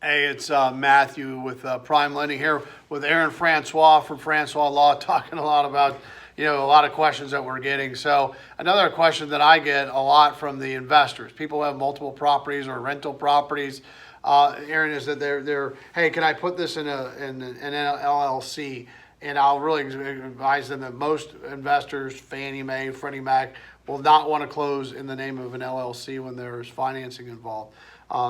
Hey, it's Matthew with Prime Lending here with Aaron Francois from Francois Law, talking a lot about, a lot of questions that we're getting. So another question that I get a lot from the investors, people who have multiple properties or rental properties, Aaron, is that they're hey, can I put this in an LLC? And I'll really advise them that most investors, Fannie Mae, Freddie Mac, will not want to close in the name of an LLC when there's financing involved.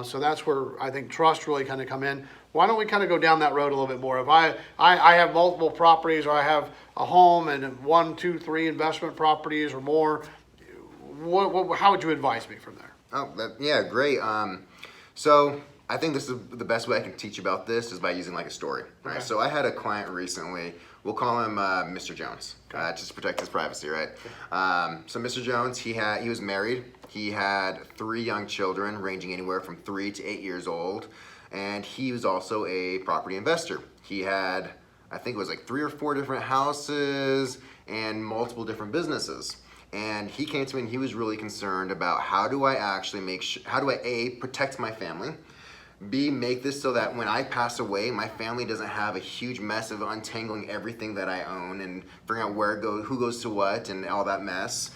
So that's where I think trust really kind of come in. Why don't we kind of go down that road a little bit more? If I have multiple properties, or I have a home and one, two, three investment properties or more, how would you advise me from there? Yeah, great. So I think this is the best way I can teach you about this is by using like a story. Right. Okay. So I had a client recently. We'll call him Mr. Jones, just to protect his privacy, right? So Mr. Jones, he was married. He had 3 young children, ranging anywhere from 3 to 8 years old, and he was also a property investor. He had, I think it was like 3 or 4 different houses and multiple different businesses. And he came to me and he was really concerned about how do I actually how do I A, protect my family, B, make this so that when I pass away, my family doesn't have a huge mess of untangling everything that I own and figuring out where it goes, who goes to what, and all that mess.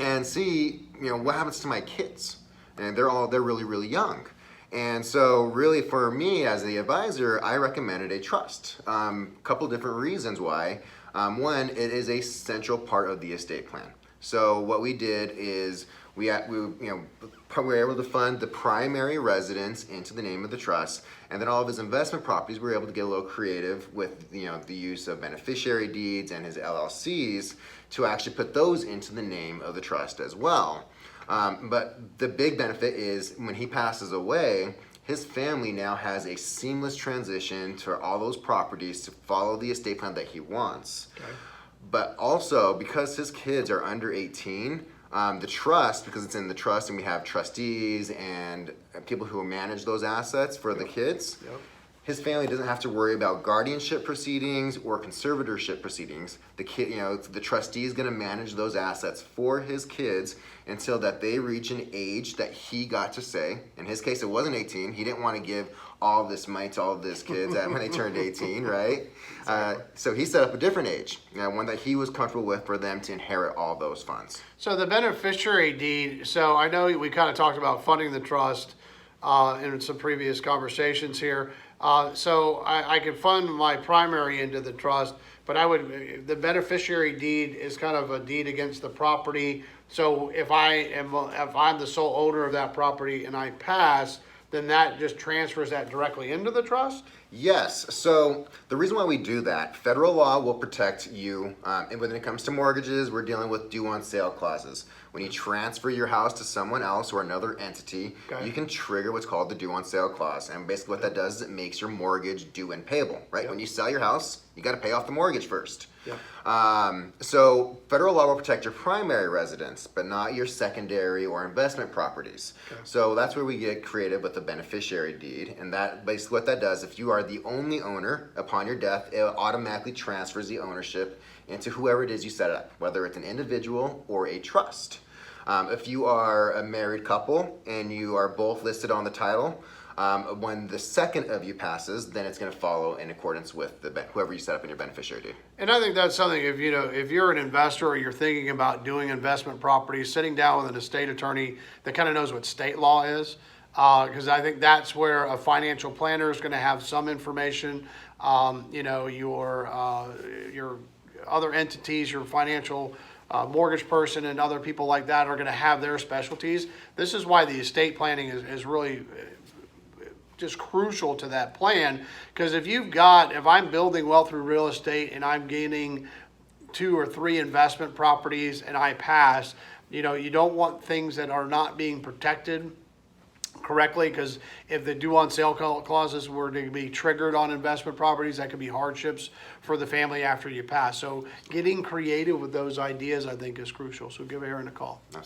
And C, what happens to my kids? And they're really, really young. And so really for me as the advisor, I recommended a trust. Couple different reasons why. One, it is a central part of the estate plan. So what we did is we were able to fund the primary residence into the name of the trust, and then all of his investment properties, we were able to get a little creative with the use of beneficiary deeds and his LLCs to actually put those into the name of the trust as well. But the big benefit is when he passes away, his family now has a seamless transition to all those properties to follow the estate plan that he wants. Okay. But also, because his kids are under 18, the trust, because it's in the trust and we have trustees and people who manage those assets for the kids, his family doesn't have to worry about guardianship proceedings or conservatorship proceedings. The trustee is going to manage those assets for his kids until that they reach an age that he got to say. In his case, it wasn't 18. He didn't want to give all this money to all of his kids when they turned 18, right? Exactly. So he set up a different age, one that he was comfortable with for them to inherit all those funds. So the beneficiary deed, so I know we kind of talked about funding the trust in some previous conversations here. So I could fund my primary into the trust, but the beneficiary deed is kind of a deed against the property. So if I'm the sole owner of that property and I pass, then that just transfers that directly into the trust? Yes. So the reason why we do that, federal law will protect you. And when it comes to mortgages, we're dealing with due on sale clauses. When you transfer your house to someone else or another entity, you can trigger what's called the due on sale clause. And basically what that does is it makes your mortgage due and payable, right? When you sell your house, you got to pay off the mortgage first. So federal law will protect your primary residence, but not your secondary or investment properties. So that's where we get creative with the beneficiary deed. And that basically what that does, if you are the only owner upon your death, it automatically transfers the ownership into whoever it is you set it up, whether it's an individual or a trust. If you are a married couple and you are both listed on the title, when the second of you passes, then it's going to follow in accordance with whoever you set up in your beneficiary deed. And I think that's something, if you're an investor or you're thinking about doing investment properties, sitting down with an estate attorney that kind of knows what state law is, because I think that's where a financial planner is going to have some information. Your other entities, your financial mortgage person and other people like that are going to have their specialties. This is why the estate planning is really just crucial to that plan, because if I'm building wealth through real estate and I'm gaining 2 or 3 investment properties and I pass, you don't want things that are not being protected correctly, because if the due on sale clauses were to be triggered on investment properties, that could be hardships for the family after you pass. So getting creative with those ideas, I think, is crucial. So give Aaron a call.